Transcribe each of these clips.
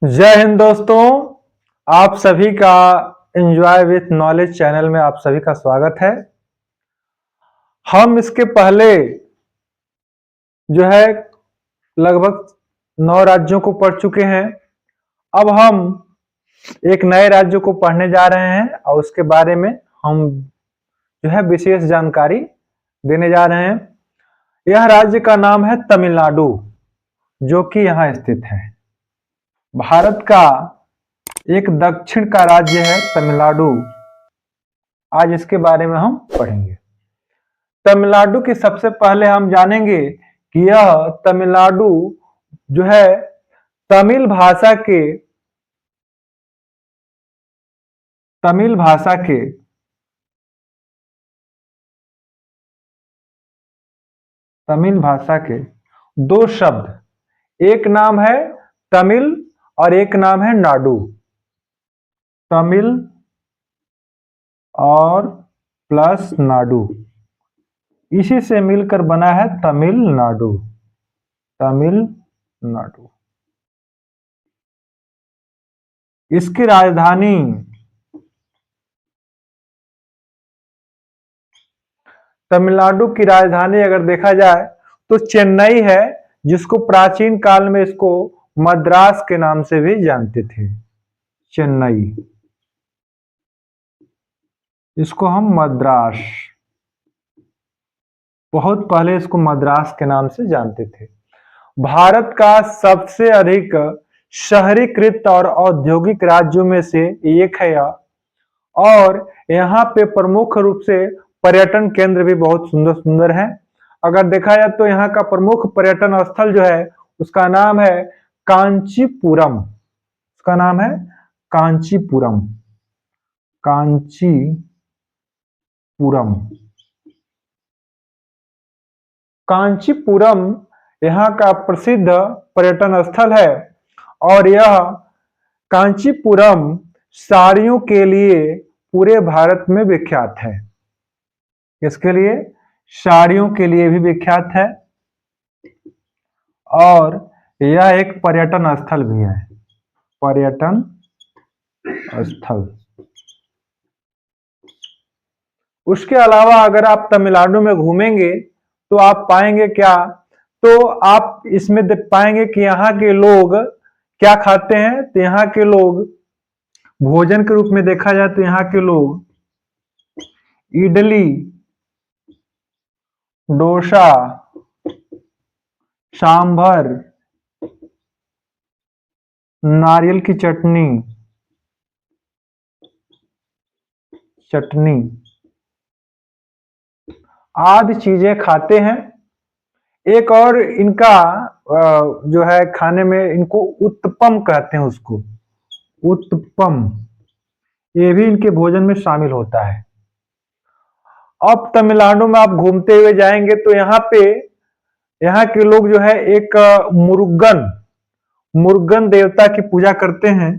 जय हिंद दोस्तों। आप सभी का एंजॉय विथ नॉलेज चैनल में आप सभी का स्वागत है। हम इसके पहले जो है लगभग 9 राज्यों को पढ़ चुके हैं। अब हम एक नए राज्य को पढ़ने जा रहे हैं और उसके बारे में हम जो है विशेष जानकारी देने जा रहे हैं। यह राज्य का नाम है तमिलनाडु, जो कि यहाँ स्थित है। भारत का एक दक्षिण का राज्य है तमिलनाडु। आज इसके बारे में हम पढ़ेंगे। तमिलनाडु की सबसे पहले हम जानेंगे कि यह तमिलनाडु जो है तमिल भाषा के तमिल भाषा के तमिल भाषा के दो शब्द, एक नाम है तमिल और एक नाम है नाडु। तमिल और प्लस नाडु, इसी से मिलकर बना है तमिलनाडु। तमिलनाडु। इसकी राजधानी तमिलनाडु की राजधानी अगर देखा जाए तो चेन्नई है, जिसको प्राचीन काल में इसको मद्रास के नाम से भी जानते थे। चेन्नई, इसको हम मद्रास, बहुत पहले इसको मद्रास के नाम से जानते थे। भारत का सबसे अधिक शहरीकृत और औद्योगिक राज्यों में से एक है यह, और यहाँ पे प्रमुख रूप से पर्यटन केंद्र भी बहुत सुंदर सुंदर है। अगर देखा जाए तो यहाँ का प्रमुख पर्यटन स्थल जो है उसका नाम है कांचीपुरम। उसका नाम है कांचीपुरम। कांचीपुरम। कांचीपुरम यहाँ का प्रसिद्ध पर्यटन स्थल है, और यह कांचीपुरम साड़ियों के लिए पूरे भारत में विख्यात है। इसके लिए साड़ियों के लिए भी विख्यात है, और यह एक पर्यटन स्थल भी है। पर्यटन स्थल। उसके अलावा अगर आप तमिलनाडु में घूमेंगे तो आप पाएंगे क्या, तो आप इसमें देख पाएंगे कि यहाँ के लोग क्या खाते हैं। तो यहाँ के लोग भोजन के रूप में देखा जाए तो यहाँ के लोग इडली, डोसा, सांभर, नारियल की चटनी आदि चीजें खाते हैं। एक और इनका जो है खाने में इनको उत्तपम कहते हैं। उसको उत्तपम, ये भी इनके भोजन में शामिल होता है। अब तमिलनाडु में आप घूमते हुए जाएंगे तो यहाँ के लोग जो है एक मुरुगन देवता की पूजा करते हैं।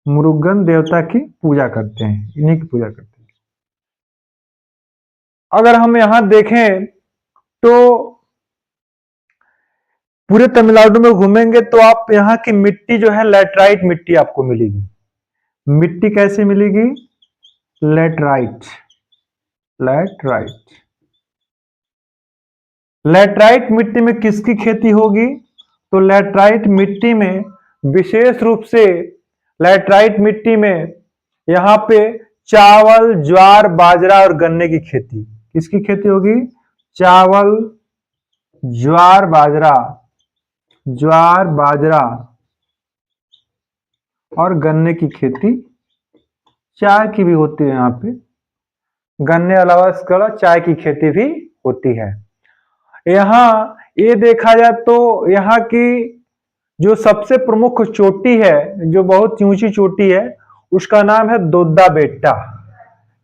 मुरुगन देवता की पूजा करते हैं, इन्हीं की पूजा करते हैं। अगर हम यहाँ देखें तो पूरे तमिलनाडु में घूमेंगे तो आप यहाँ की मिट्टी जो है लैटराइट मिट्टी आपको मिलेगी। मिट्टी कैसे मिलेगी? लैटराइट। लैटराइट मिट्टी में किसकी खेती होगी? तो लैटराइट मिट्टी में विशेष रूप से लैटराइट मिट्टी में यहाँ पे चावल, ज्वार, बाजरा और गन्ने की खेती। किसकी खेती होगी? चावल, ज्वार, बाजरा और गन्ने की खेती। चाय की भी होती है यहाँ पे। गन्ने अलावा इसके अलावा चाय की खेती भी होती है। यहाँ ये देखा जाए तो यहाँ की जो सबसे प्रमुख चोटी है, जो बहुत ऊंची चोटी है, उसका नाम है दोड्डा बेट्टा।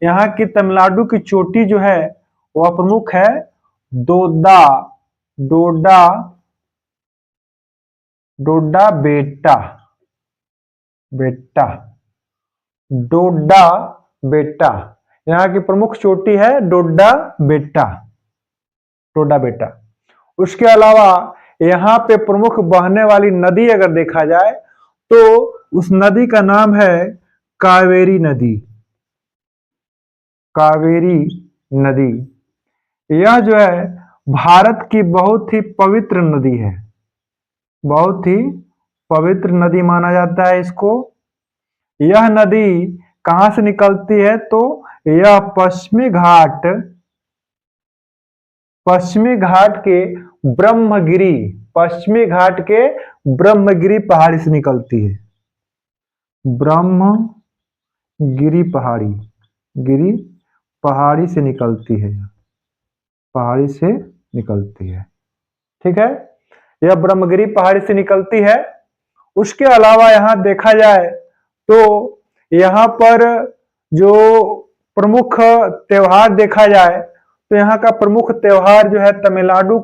यहाँ की तमिलनाडु की चोटी जो है वह प्रमुख है डोड्डा बेट्टा। यहाँ की प्रमुख चोटी है डोड्डा बेट्टा। उसके अलावा यहाँ पे प्रमुख बहने वाली नदी अगर देखा जाए तो उस नदी का नाम है कावेरी नदी। कावेरी नदी यह जो है भारत की बहुत ही पवित्र नदी है, बहुत ही पवित्र नदी माना जाता है इसको। यह नदी कहां से निकलती है तो यह पश्चिमी घाट के ब्रह्मगिरी, पश्चिमी घाट के ब्रह्मगिरी पहाड़ी से निकलती है। ब्रह्मगिरी गिरी पहाड़ी से निकलती है, पहाड़ी से निकलती है। ठीक है, यह ब्रह्मगिरी पहाड़ी से निकलती है। उसके अलावा यहां देखा जाए तो यहाँ पर जो प्रमुख त्योहार देखा जाए तो यहाँ का प्रमुख त्योहार जो है तमिलनाडु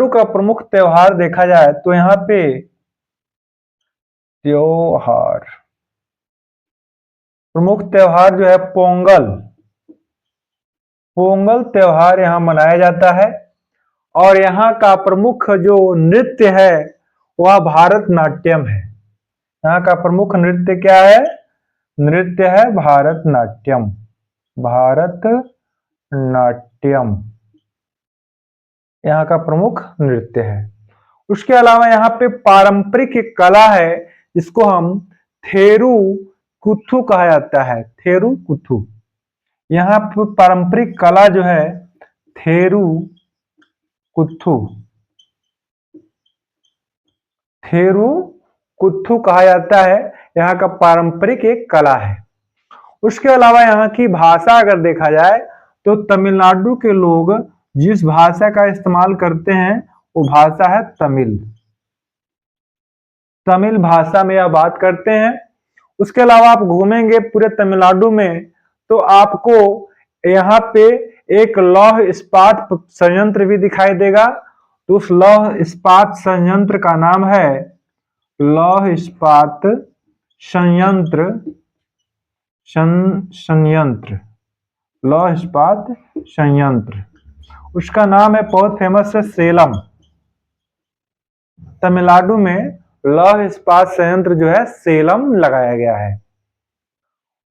का प्रमुख त्योहार देखा जाए तो यहाँ पे त्योहार प्रमुख त्योहार जो है पोंगल, पोंगल त्योहार यहाँ मनाया जाता है। और यहाँ का प्रमुख जो नृत्य है वह भारतनाट्यम है। यहाँ का प्रमुख नृत्य क्या है? नृत्य है भारतनाट्यम, भारतनाट्यम यहाँ का प्रमुख नृत्य है। उसके अलावा यहाँ पे पारंपरिक एक कला है जिसको हम थेरू कुथु कहा जाता है, थेरू कुथु। यहाँ पे पारंपरिक कला जो है थेरू कुथु, थेरू कुथु कहा जाता है, यहाँ का पारंपरिक एक कला है। उसके अलावा यहाँ की भाषा अगर देखा जाए तो तमिलनाडु के लोग जिस भाषा का इस्तेमाल करते हैं वो भाषा है तमिल, तमिल भाषा में यह बात करते हैं। उसके अलावा आप घूमेंगे पूरे तमिलनाडु में तो आपको यहाँ पे एक लौह इस्पात संयंत्र भी दिखाई देगा। तो उस लौह इस्पात संयंत्र का नाम है लौह इस्पात संयंत्र, संयंत्र लौह इस्पात संयंत्र। उसका नाम है, बहुत फेमस है, सेलम। तमिलनाडु में लौह इस्पात संयंत्र जो है सेलम लगाया गया है।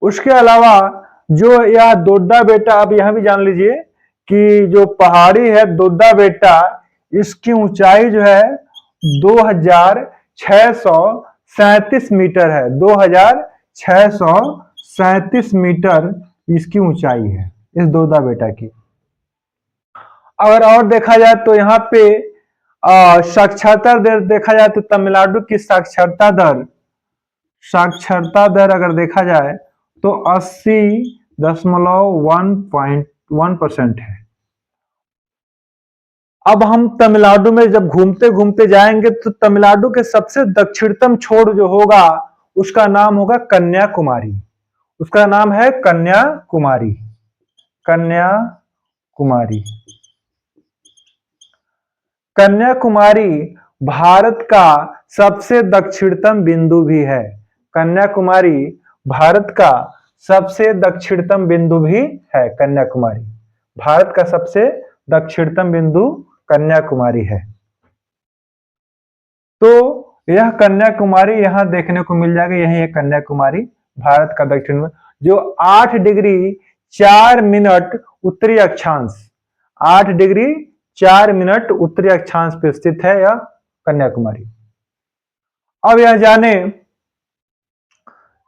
उसके अलावा जो यह दोड्डा बेटा, आप यहां भी जान लीजिए कि जो पहाड़ी है दोड्डा बेटा, इसकी ऊंचाई जो है 2637 मीटर है, 2637 मीटर इसकी ऊंचाई है इस दोड्डा बेटा की। अगर और देखा जाए तो यहाँ पे साक्षरता दर देखा जाए तो तमिलनाडु की साक्षरता दर अगर देखा जाए तो 80.1% है। अब हम तमिलनाडु में जब घूमते घूमते जाएंगे तो तमिलनाडु के सबसे दक्षिणतम छोर जो होगा उसका नाम होगा कन्याकुमारी, उसका नाम है कन्याकुमारी, कन्याकुमारी। कन्याकुमारी भारत का सबसे दक्षिणतम बिंदु भी है, कन्याकुमारी भारत का सबसे दक्षिणतम बिंदु भी है। कन्याकुमारी भारत का सबसे दक्षिणतम बिंदु कन्याकुमारी है। तो यह कन्याकुमारी यहां देखने को मिल जाएगा, यही है कन्याकुमारी, भारत का दक्षिण में, जो 8 डिग्री 4 मिनट उत्तरी अक्षांश, 8 डिग्री 4 मिनट उत्तरी अक्षांश पे स्थित है यह कन्याकुमारी। अब यह जाने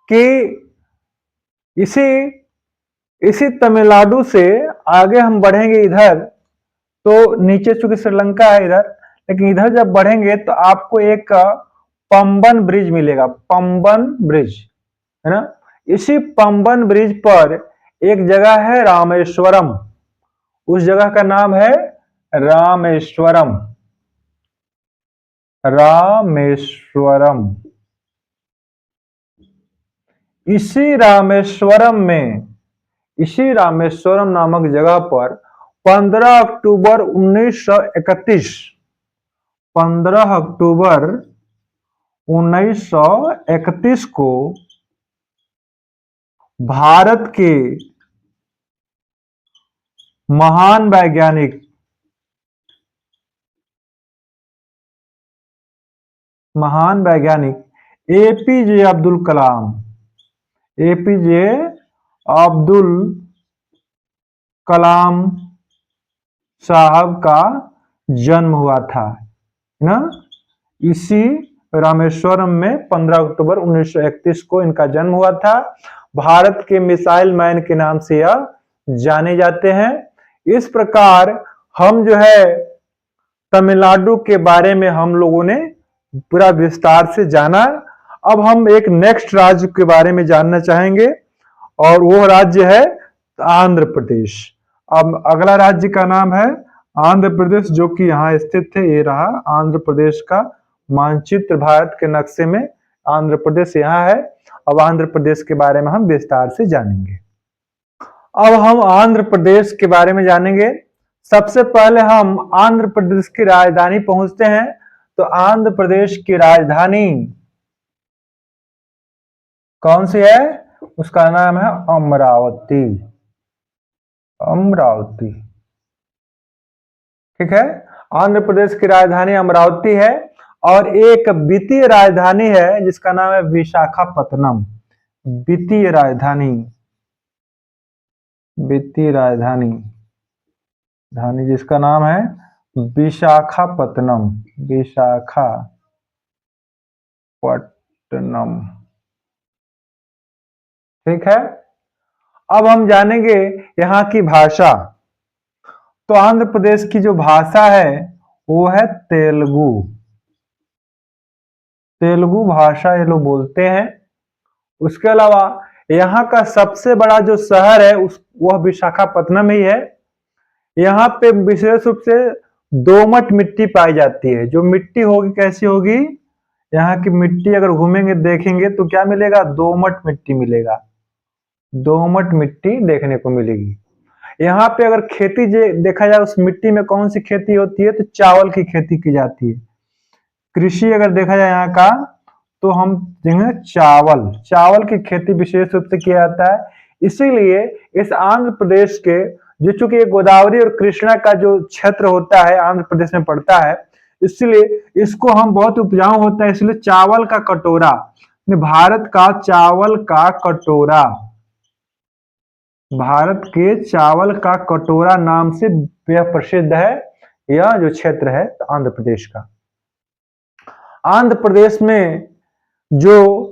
कि इसी तमिलनाडु से आगे हम बढ़ेंगे इधर तो नीचे चूंकि श्रीलंका है इधर, लेकिन इधर जब बढ़ेंगे तो आपको एक पंबन ब्रिज मिलेगा, पंबन ब्रिज है ना। इसी पंबन ब्रिज पर एक जगह है रामेश्वरम, उस जगह का नाम है रामेश्वरम, रामेश्वरम। इसी रामेश्वरम नामक जगह पर 15 अक्टूबर 1931, 15 अक्टूबर 1931 को भारत के महान वैज्ञानिक एपीजे अब्दुल कलाम साहब का जन्म हुआ था ना। इसी रामेश्वरम में 15 अक्टूबर 1931 को इनका जन्म हुआ था। भारत के मिसाइल मैन के नाम से यह जाने जाते हैं। इस प्रकार हम जो है तमिलनाडु के बारे में हम लोगों ने पूरा विस्तार से जाना। अब हम एक नेक्स्ट राज्य के बारे में जानना चाहेंगे और वो राज्य है आंध्र प्रदेश। अब अगला राज्य का नाम है आंध्र प्रदेश, जो कि यहाँ स्थित है। ये रहा आंध्र प्रदेश का मानचित्र, भारत के नक्शे में आंध्र प्रदेश यहाँ है। अब आंध्र प्रदेश के बारे में हम विस्तार से जानेंगे। अब हम आंध्र प्रदेश के बारे में जानेंगे। सबसे पहले हम आंध्र प्रदेश की राजधानी पहुंचते हैं। तो आंध्र प्रदेश की राजधानी कौन सी है? उसका नाम है अमरावती। अमरावती, ठीक है। आंध्र प्रदेश की राजधानी अमरावती है और एक द्वितीय राजधानी है जिसका नाम है विशाखापत्तनम। द्वितीय राजधानी जिसका नाम है विशाखापत्तनम। ठीक है। अब हम जानेंगे यहाँ की भाषा। तो आंध्र प्रदेश की जो भाषा है वो है तेलुगु भाषा ये लोग बोलते हैं। उसके अलावा यहाँ का सबसे बड़ा जो शहर है वह विशाखापत्तनम ही है। यहाँ पे विशेष रूप से दोमट मिट्टी पाई जाती है। जो मिट्टी होगी कैसी होगी? यहाँ की मिट्टी अगर घूमेंगे देखेंगे तो क्या मिलेगा? दोमट मिट्टी मिलेगा। दोमट मिट्टी देखने को मिलेगी। यहाँ पे अगर खेती देखा जाए उस मिट्टी में कौन सी खेती होती है? तो चावल की खेती की जाती है। कृषि अगर देखा जाए यहाँ का तो हम देखेंगे चावल की खेती विशेष रूप से किया जाता है। इसीलिए इस आंध्र प्रदेश के जो चूंकि गोदावरी और कृष्णा का जो क्षेत्र होता है आंध्र प्रदेश में पड़ता है, इसलिए इसको हम बहुत उपजाऊ होता है। इसलिए चावल का कटोरा, भारत का चावल का कटोरा, भारत के चावल का कटोरा नाम से यह प्रसिद्ध है। यह जो क्षेत्र है आंध्र प्रदेश का। आंध्र प्रदेश में जो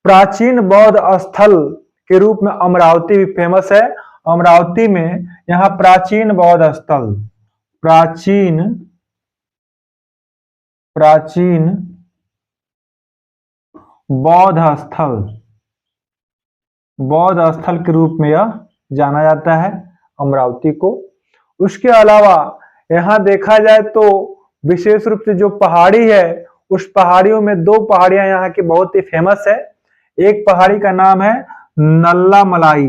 प्राचीन बौद्ध स्थल के रूप में अमरावती भी फेमस है। अमरावती में यहाँ प्राचीन बौद्ध स्थल, प्राचीन बौद्ध स्थल के रूप में यह जाना जाता है अमरावती को। उसके अलावा यहाँ देखा जाए तो विशेष रूप से जो पहाड़ी है उस पहाड़ियों में दो पहाड़ियां यहाँ की बहुत ही फेमस है। एक पहाड़ी का नाम है नल्ला मलाई।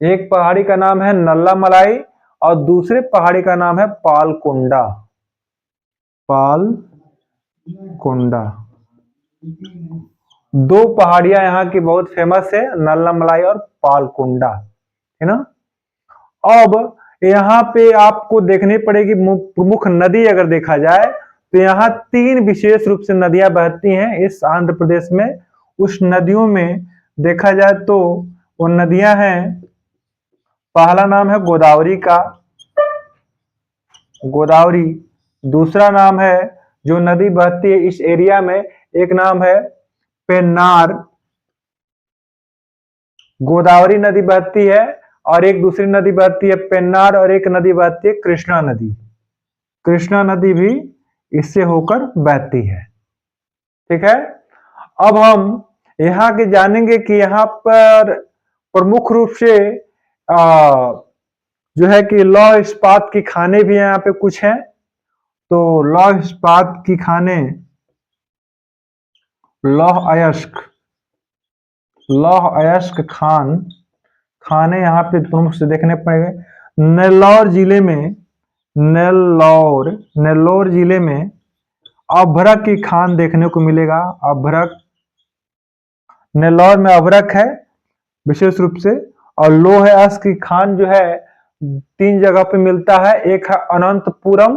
एक पहाड़ी का नाम है नल्ला मलाई और दूसरे पहाड़ी का नाम है पालकोंडा। दो पहाड़ियां यहाँ की बहुत फेमस है, नल्ला मलाई और पालकोंडा, है ना। अब यहाँ पे आपको देखनी पड़ेगी प्रमुख नदी। अगर देखा जाए तो यहाँ 3 विशेष रूप से नदियां बहती हैं इस आंध्र प्रदेश में। उस नदियों में देखा जाए तो वो नदियां हैं, पहला नाम है गोदावरी। दूसरा नाम है जो नदी बहती है इस एरिया में, एक नाम है पेन्नार। गोदावरी नदी बहती है और एक दूसरी नदी बहती है पेन्नार और एक नदी बहती है कृष्णा नदी। कृष्णा नदी भी इससे होकर बहती है, ठीक है। अब हम यहाँ के जानेंगे कि यहाँ पर प्रमुख रूप से जो है कि लौह इस्पात की खाने भी यहाँ पे कुछ हैं। तो लौह इस्पात की खाने, लौह अयस्क खाने यहाँ पे प्रमुख से देखने पड़ेंगे। नेल्लौर जिले में नेल्लौर, नेल्लौर जिले में अभ्रक की खान देखने को मिलेगा। अभ्रक, नेल्लौर में अभ्रक है विशेष रूप से, और लोह अयस्क की खान जो है 3 जगह पे मिलता है। एक है अनंतपुरम,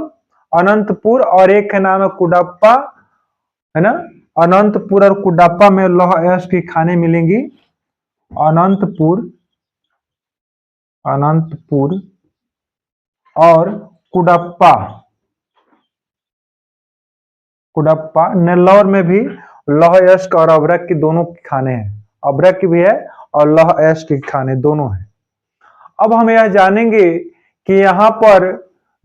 अनंतपुर, और एक है नाम है कुडप्पा, है ना। अनंतपुर और कुडप्पा में लौह अयस्क की खानें मिलेंगी। अनंतपुर, अनंतपुर और कुडप्पा, कुडप्पा, नेल्लौर में भी लौह अयस्क और अभ्रक की दोनों की खानें हैं। अभ्रक की भी है और लौह अयस्क की खानें दोनों हैं। अब हम यह जानेंगे कि यहाँ पर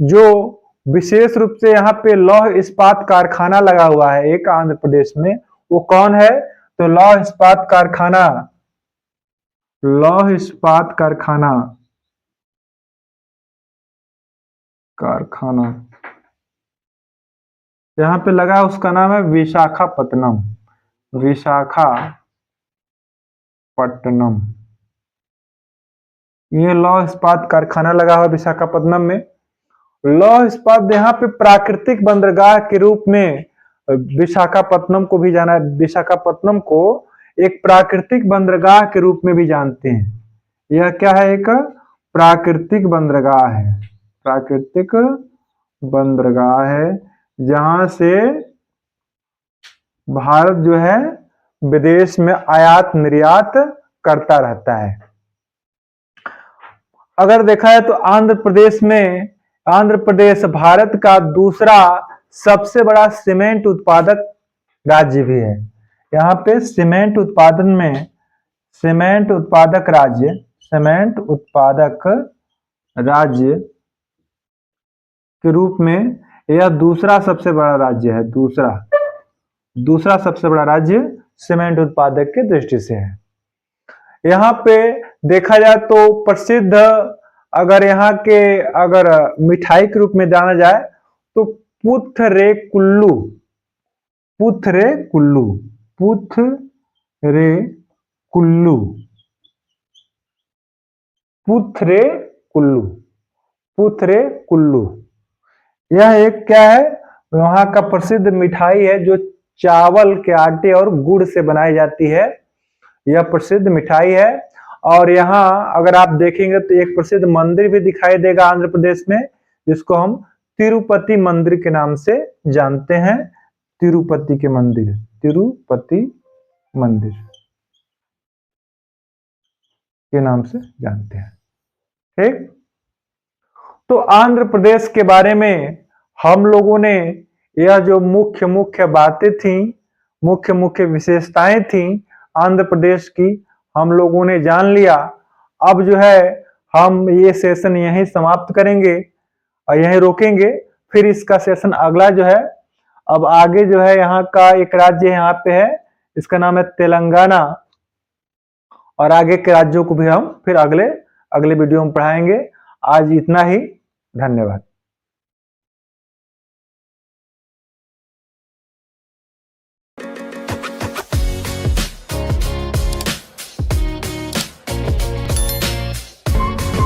जो विशेष रूप से यहाँ पे लौह इस्पात कारखाना लगा हुआ है एक आंध्र प्रदेश में, वो कौन है? तो लौह इस्पात कारखाना, लौह इस्पात कारखाना, कारखाना यहाँ पे लगा है, उसका नाम है विशाखापत्तनम, विशाखापट्टनम। ये लौह इस्पात कारखाना लगा हुआ विशाखापट्टनम में। लौह इस्पात यहाँ पे प्राकृतिक बंदरगाह के रूप में विशाखापट्टनम को भी जाना, विशाखापट्टनम को एक प्राकृतिक बंदरगाह के रूप में भी जानते हैं। यह क्या है? एक प्राकृतिक बंदरगाह है, प्राकृतिक बंदरगाह है, जहां से भारत जो है विदेश में आयात निर्यात करता रहता है। अगर देखा है तो आंध्र प्रदेश में, आंध्र प्रदेश भारत का दूसरा सबसे बड़ा सीमेंट उत्पादक राज्य भी है। यहाँ पे सीमेंट उत्पादन में, सीमेंट उत्पादक राज्य, सीमेंट उत्पादक राज्य के रूप में यह दूसरा सबसे बड़ा राज्य है। दूसरा सबसे बड़ा राज्य सीमेंट उत्पादक की दृष्टि से है। यहाँ पे देखा जाए तो प्रसिद्ध, अगर यहाँ के अगर मिठाई के रूप में जाना जाए तो पुथरेकुल्लू, पुथरेकुल्लू, पुथरेकुल्लू, पुथरेकुल्लू, पुथरेकुल्लू, यह एक क्या है? वहां का प्रसिद्ध मिठाई है जो चावल के आटे और गुड़ से बनाई जाती है। यह प्रसिद्ध मिठाई है। और यहाँ अगर आप देखेंगे तो एक प्रसिद्ध मंदिर भी दिखाई देगा आंध्र प्रदेश में, जिसको हम तिरुपति मंदिर के नाम से जानते हैं। तिरुपति के मंदिर, तिरुपति मंदिर के नाम से जानते हैं। ठीक, तो आंध्र प्रदेश के बारे में हम लोगों ने यह जो मुख्य मुख्य बातें थी, मुख्य मुख्य विशेषताएं थी आंध्र प्रदेश की, हम लोगों ने जान लिया। अब जो है हम ये सेशन यहीं समाप्त करेंगे और यहीं रोकेंगे। फिर इसका सेशन अगला जो है, अब आगे जो है यहाँ का एक राज्य यहाँ पे है, इसका नाम है तेलंगाना, और आगे के राज्यों को भी हम फिर अगले वीडियो में पढ़ाएंगे। आज इतना ही, धन्यवाद।